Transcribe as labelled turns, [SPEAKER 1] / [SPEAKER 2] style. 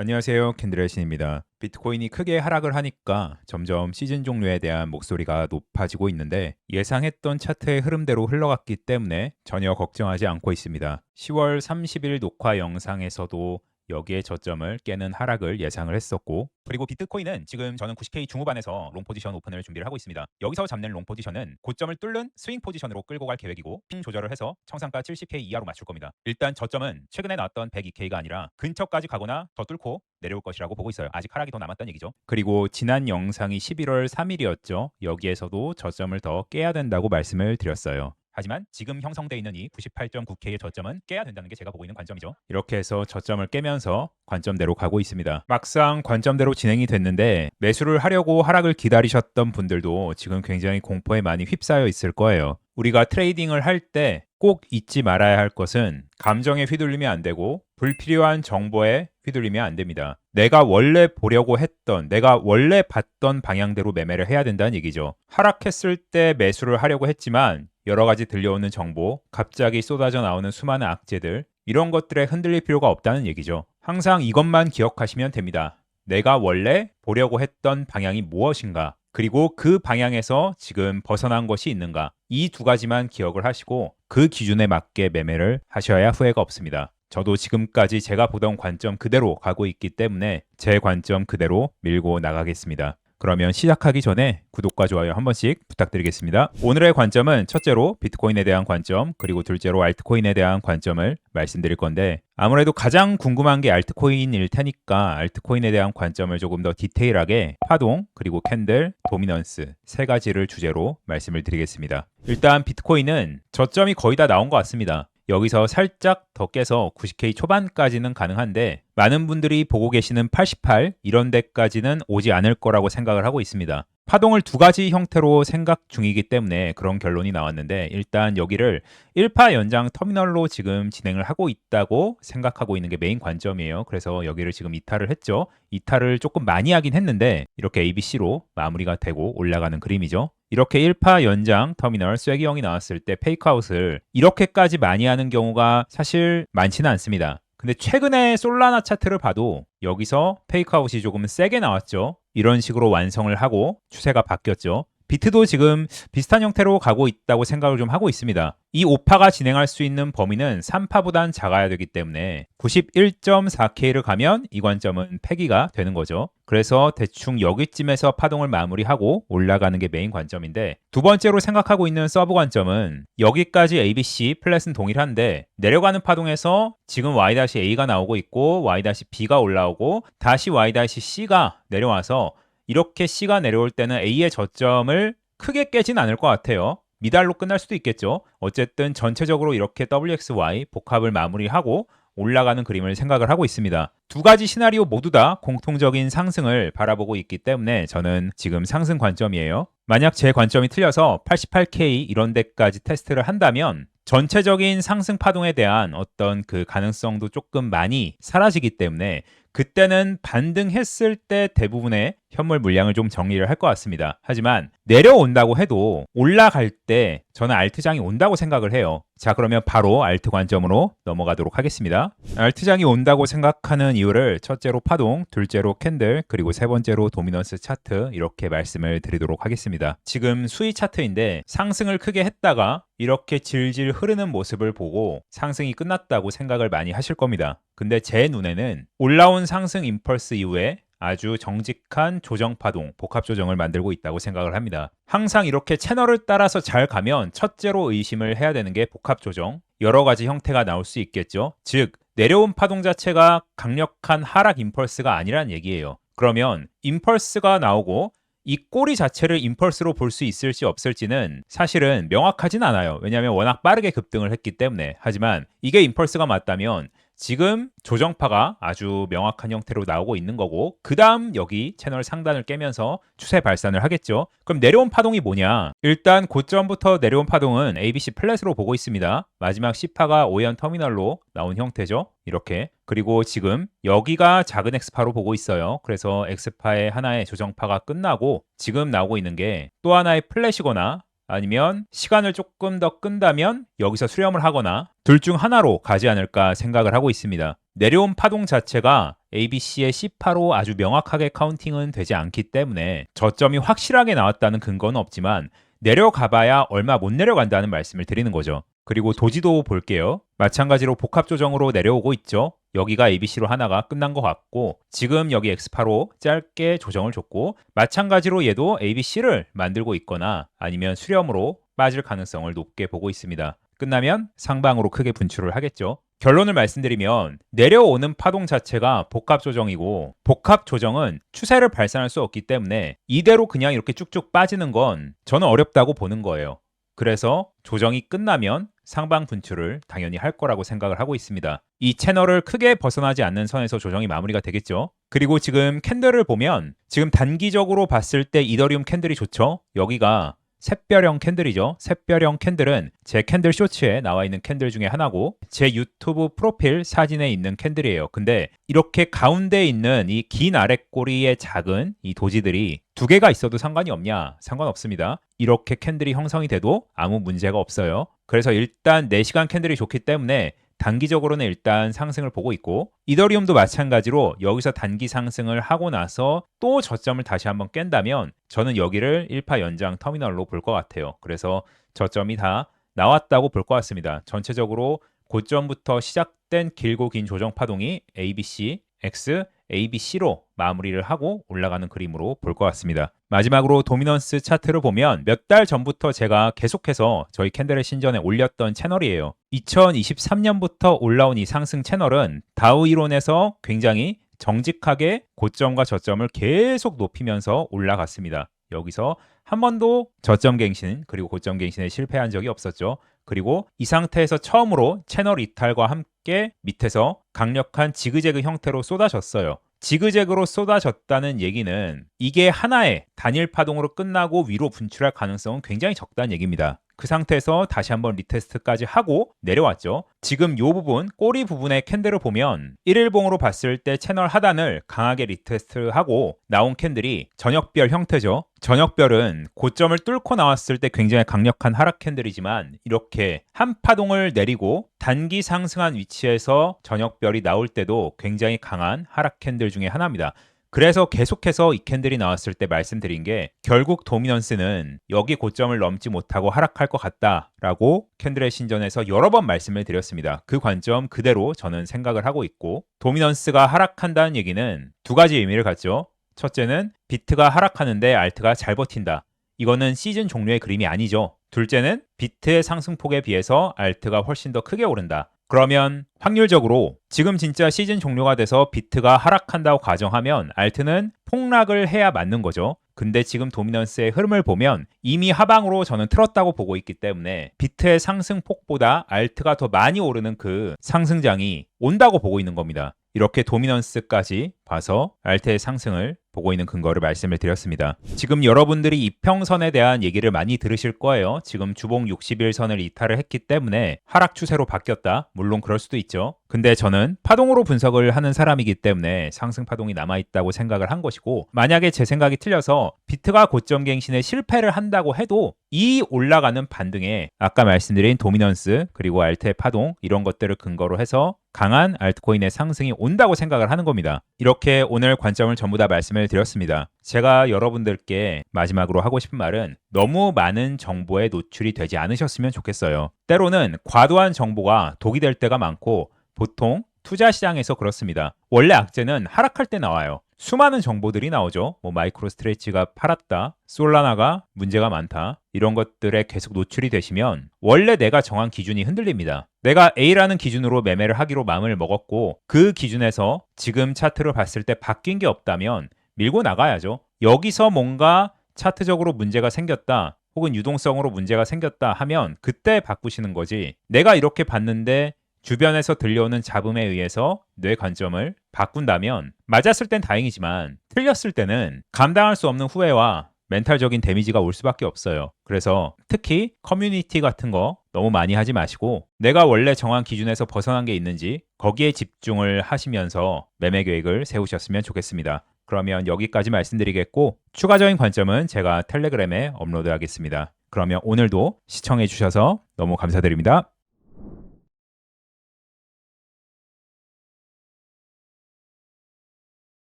[SPEAKER 1] 안녕하세요. 캔들의 신입니다. 비트코인이 크게 하락을 하니까 점점 시즌 종료에 대한 목소리가 높아지고 있는데 예상했던 차트의 흐름대로 흘러갔기 때문에 전혀 걱정하지 않고 있습니다. 10월 30일 녹화 영상에서도 여기에 저점을 깨는 하락을 예상을 했었고, 그리고 비트코인은 지금 저는 90K 중후반에서 롱 포지션 오픈을 준비를 하고 있습니다. 여기서 잡는 롱 포지션은 고점을 뚫는 스윙 포지션으로 끌고 갈 계획이고, 핑 조절을 해서 청산가 70K 이하로 맞출 겁니다. 일단 저점은 최근에 나왔던 102K가 아니라 근처까지 가거나 더 뚫고 내려올 것이라고 보고 있어요. 아직 하락이 더 남았다는 얘기죠. 그리고 지난 영상이 11월 3일이었죠. 여기에서도 저점을 더 깨야 된다고 말씀을 드렸어요. 하지만 지금 형성되어 있는 이 98.9K의 저점은 깨야 된다는 게 제가 보고 있는 관점이죠. 이렇게 해서 저점을 깨면서 관점대로 가고 있습니다. 막상 관점대로 진행이 됐는데 매수를 하려고 하락을 기다리셨던 분들도 지금 굉장히 공포에 많이 휩싸여 있을 거예요. 우리가 트레이딩을 할 때 꼭 잊지 말아야 할 것은 감정에 휘둘리면 안 되고 불필요한 정보에 휘둘리면 안 됩니다. 내가 원래 보려고 했던, 내가 원래 봤던 방향대로 매매를 해야 된다는 얘기죠. 하락했을 때 매수를 하려고 했지만 여러 가지 들려오는 정보, 갑자기 쏟아져 나오는 수많은 악재들, 이런 것들에 흔들릴 필요가 없다는 얘기죠. 항상 이것만 기억하시면 됩니다. 내가 원래 보려고 했던 방향이 무엇인가, 그리고 그 방향에서 지금 벗어난 것이 있는가, 이 두 가지만 기억을 하시고 그 기준에 맞게 매매를 하셔야 후회가 없습니다. 저도 지금까지 제가 보던 관점 그대로 가고 있기 때문에 제 관점 그대로 밀고 나가겠습니다. 그러면 시작하기 전에 구독과 좋아요 한 번씩 부탁드리겠습니다. 오늘의 관점은 첫째로 비트코인에 대한 관점, 그리고 둘째로 알트코인에 대한 관점을 말씀드릴 건데, 아무래도 가장 궁금한 게 알트코인일 테니까 알트코인에 대한 관점을 조금 더 디테일하게 파동, 그리고 캔들, 도미넌스 세 가지를 주제로 말씀을 드리겠습니다. 일단 비트코인은 저점이 거의 다 나온 것 같습니다. 여기서 살짝 더 깨서 90K 초반까지는 가능한데 많은 분들이 보고 계시는 88 이런 데까지는 오지 않을 거라고 생각을 하고 있습니다. 파동을 두 가지 형태로 생각 중이기 때문에 그런 결론이 나왔는데, 일단 여기를 1파 연장 터미널로 지금 진행을 하고 있다고 생각하고 있는 게 메인 관점이에요. 그래서 여기를 지금 이탈을 했죠. 이탈을 조금 많이 하긴 했는데 이렇게 ABC로 마무리가 되고 올라가는 그림이죠. 이렇게 1파 연장 터미널 쐐기형이 나왔을 때 페이크아웃을 이렇게까지 많이 하는 경우가 사실 많지는 않습니다. 근데 최근에 솔라나 차트를 봐도 여기서 페이크아웃이 조금 세게 나왔죠. 이런 식으로 완성을 하고 추세가 바뀌었죠. 비트도 지금 비슷한 형태로 가고 있다고 생각을 좀 하고 있습니다. 이 5파가 진행할 수 있는 범위는 3파보단 작아야 되기 때문에 91.4K를 가면 이 관점은 폐기가 되는 거죠. 그래서 대충 여기쯤에서 파동을 마무리하고 올라가는 게 메인 관점인데, 두 번째로 생각하고 있는 서브 관점은 여기까지 ABC 플랫은 동일한데 내려가는 파동에서 지금 Y-A가 나오고 있고 Y-B가 올라오고 다시 Y-C가 내려와서 이렇게 C가 내려올 때는 A의 저점을 크게 깨진 않을 것 같아요. 미달로 끝날 수도 있겠죠. 어쨌든 전체적으로 이렇게 WXY 복합을 마무리하고 올라가는 그림을 생각을 하고 있습니다. 두 가지 시나리오 모두 다 공통적인 상승을 바라보고 있기 때문에 저는 지금 상승 관점이에요. 만약 제 관점이 틀려서 88K 이런 데까지 테스트를 한다면 전체적인 상승 파동에 대한 어떤 그 가능성도 조금 많이 사라지기 때문에 그때는 반등했을 때 대부분의 현물 물량을 좀 정리를 할 것 같습니다. 하지만 내려온다고 해도 올라갈 때 저는 알트장이 온다고 생각을 해요. 자, 그러면 바로 알트 관점으로 넘어가도록 하겠습니다. 알트장이 온다고 생각하는 이유를 첫째로 파동, 둘째로 캔들, 그리고 세 번째로 도미넌스 차트 이렇게 말씀을 드리도록 하겠습니다. 지금 수위 차트인데 상승을 크게 했다가 이렇게 질질 흐르는 모습을 보고 상승이 끝났다고 생각을 많이 하실 겁니다. 근데 제 눈에는 올라온 상승 임펄스 이후에 아주 정직한 조정 파동, 복합 조정을 만들고 있다고 생각을 합니다. 항상 이렇게 채널을 따라서 잘 가면 첫째로 의심을 해야 되는 게 복합 조정, 여러 가지 형태가 나올 수 있겠죠. 즉 내려온 파동 자체가 강력한 하락 임펄스가 아니란 얘기예요. 그러면 임펄스가 나오고 이 꼬리 자체를 임펄스로 볼 수 있을지 없을지는 사실은 명확하진 않아요. 왜냐하면 워낙 빠르게 급등을 했기 때문에. 하지만 이게 임펄스가 맞다면 지금 조정파가 아주 명확한 형태로 나오고 있는 거고, 그 다음 여기 채널 상단을 깨면서 추세 발산을 하겠죠. 그럼 내려온 파동이 뭐냐? 일단 고점부터 내려온 파동은 ABC 플랫으로 보고 있습니다. 마지막 C파가 5연 터미널로 나온 형태죠. 이렇게. 그리고 지금 여기가 작은 X파로 보고 있어요. 그래서 X파의 하나의 조정파가 끝나고 지금 나오고 있는 게 또 하나의 플랫이거나 아니면 시간을 조금 더 끈다면 여기서 수렴을 하거나 둘 중 하나로 가지 않을까 생각을 하고 있습니다. 내려온 파동 자체가 ABC의 C8로 아주 명확하게 카운팅은 되지 않기 때문에 저점이 확실하게 나왔다는 근거는 없지만 내려가봐야 얼마 못 내려간다는 말씀을 드리는 거죠. 그리고 도지도 볼게요. 마찬가지로 복합 조정으로 내려오고 있죠. 여기가 ABC로 하나가 끝난 것 같고 지금 여기 X8로 짧게 조정을 줬고 마찬가지로 얘도 ABC를 만들고 있거나 아니면 수렴으로 빠질 가능성을 높게 보고 있습니다. 끝나면 상방으로 크게 분출을 하겠죠. 결론을 말씀드리면 내려오는 파동 자체가 복합 조정이고 복합 조정은 추세를 발산할 수 없기 때문에 이대로 그냥 이렇게 쭉쭉 빠지는 건 저는 어렵다고 보는 거예요. 그래서 조정이 끝나면 상방 분출을 당연히 할 거라고 생각을 하고 있습니다. 이 채널을 크게 벗어나지 않는 선에서 조정이 마무리가 되겠죠. 그리고 지금 캔들을 보면 지금 단기적으로 봤을 때 이더리움 캔들이 좋죠. 여기가 샛별형 캔들이죠. 샛별형 캔들은 제 캔들 쇼츠에 나와 있는 캔들 중에 하나고 제 유튜브 프로필 사진에 있는 캔들이에요. 근데 이렇게 가운데 있는 이 긴 아랫꼬리의 작은 이 도지들이 두 개가 있어도 상관이 없냐? 상관없습니다. 이렇게 캔들이 형성이 돼도 아무 문제가 없어요. 그래서 일단 4시간 캔들이 좋기 때문에 단기적으로는 일단 상승을 보고 있고 이더리움도 마찬가지로 여기서 단기 상승을 하고 나서 또 저점을 다시 한번 깬다면 저는 여기를 1파 연장 터미널로 볼 것 같아요. 그래서 저점이 다 나왔다고 볼 것 같습니다. 전체적으로 고점부터 시작된 길고 긴 조정 파동이 ABC, X, ABC로 마무리를 하고 올라가는 그림으로 볼 것 같습니다. 마지막으로 도미넌스 차트를 보면 몇 달 전부터 제가 계속해서 저희 캔들의 신전에 올렸던 채널이에요. 2023년부터 올라온 이 상승 채널은 다우 이론에서 굉장히 정직하게 고점과 저점을 계속 높이면서 올라갔습니다. 여기서 한 번도 저점 갱신 그리고 고점 갱신에 실패한 적이 없었죠. 그리고 이 상태에서 처음으로 채널 이탈과 함께 밑에서 강력한 지그재그 형태로 쏟아졌어요. 지그재그로 쏟아졌다는 얘기는 이게 하나의 단일 파동으로 끝나고 위로 분출할 가능성은 굉장히 적다는 얘기입니다. 그 상태에서 다시 한번 리테스트까지 하고 내려왔죠. 지금 이 부분, 꼬리 부분의 캔들을 보면 1일봉으로 봤을 때 채널 하단을 강하게 리테스트하고 나온 캔들이 저녁별 형태죠. 저녁별은 고점을 뚫고 나왔을 때 굉장히 강력한 하락 캔들이지만 이렇게 한 파동을 내리고 단기 상승한 위치에서 저녁별이 나올 때도 굉장히 강한 하락 캔들 중에 하나입니다. 그래서 계속해서 이 캔들이 나왔을 때 말씀드린 게 결국 도미넌스는 여기 고점을 넘지 못하고 하락할 것 같다라고 캔들의 신전에서 여러 번 말씀을 드렸습니다. 그 관점 그대로 저는 생각을 하고 있고 도미넌스가 하락한다는 얘기는 두 가지 의미를 갖죠. 첫째는 비트가 하락하는데 알트가 잘 버틴다. 이거는 시즌 종료의 그림이 아니죠. 둘째는 비트의 상승폭에 비해서 알트가 훨씬 더 크게 오른다. 그러면 확률적으로 지금 진짜 시즌 종료가 돼서 비트가 하락한다고 가정하면 알트는 폭락을 해야 맞는 거죠. 근데 지금 도미넌스의 흐름을 보면 이미 하방으로 저는 틀었다고 보고 있기 때문에 비트의 상승폭보다 알트가 더 많이 오르는 그 상승장이 온다고 보고 있는 겁니다. 이렇게 도미넌스까지 봐서 알트의 상승을 보고 있는 근거를 말씀을 드렸습니다. 지금 여러분들이 이평선에 대한 얘기를 많이 들으실 거예요. 지금 주봉 60일선을 이탈을 했기 때문에 하락 추세로 바뀌었다. 물론 그럴 수도 있죠. 근데 저는 파동으로 분석을 하는 사람이기 때문에 상승 파동이 남아있다고 생각을 한 것이고 만약에 제 생각이 틀려서 비트가 고점 갱신에 실패를 한다고 해도 이 올라가는 반등에 아까 말씀드린 도미넌스 그리고 알트의 파동 이런 것들을 근거로 해서 강한 알트코인의 상승이 온다고 생각을 하는 겁니다. 이렇게 오늘 관점을 전부 다 말씀을 드렸습니다. 제가 여러분들께 마지막으로 하고 싶은 말은 너무 많은 정보에 노출이 되지 않으셨으면 좋겠어요. 때로는 과도한 정보가 독이 될 때가 많고 보통 투자 시장에서 그렇습니다. 원래 악재는 하락할 때 나와요. 수많은 정보들이 나오죠. 마이크로 스트레치가 팔았다, 솔라나가 문제가 많다 이런 것들에 계속 노출이 되시면 원래 내가 정한 기준이 흔들립니다. 내가 A라는 기준으로 매매를 하기로 마음을 먹었고 그 기준에서 지금 차트를 봤을 때 바뀐 게 없다면 밀고 나가야죠. 여기서 뭔가 차트적으로 문제가 생겼다 혹은 유동성으로 문제가 생겼다 하면 그때 바꾸시는 거지 내가 이렇게 봤는데 주변에서 들려오는 잡음에 의해서 뇌 관점을 바꾼다면 맞았을 땐 다행이지만 틀렸을 때는 감당할 수 없는 후회와 멘탈적인 데미지가 올 수밖에 없어요. 그래서 특히 커뮤니티 같은 거 너무 많이 하지 마시고 내가 원래 정한 기준에서 벗어난 게 있는지 거기에 집중을 하시면서 매매 계획을 세우셨으면 좋겠습니다. 그러면 여기까지 말씀드리겠고 추가적인 관점은 제가 텔레그램에 업로드하겠습니다. 그러면 오늘도 시청해 주셔서 너무 감사드립니다.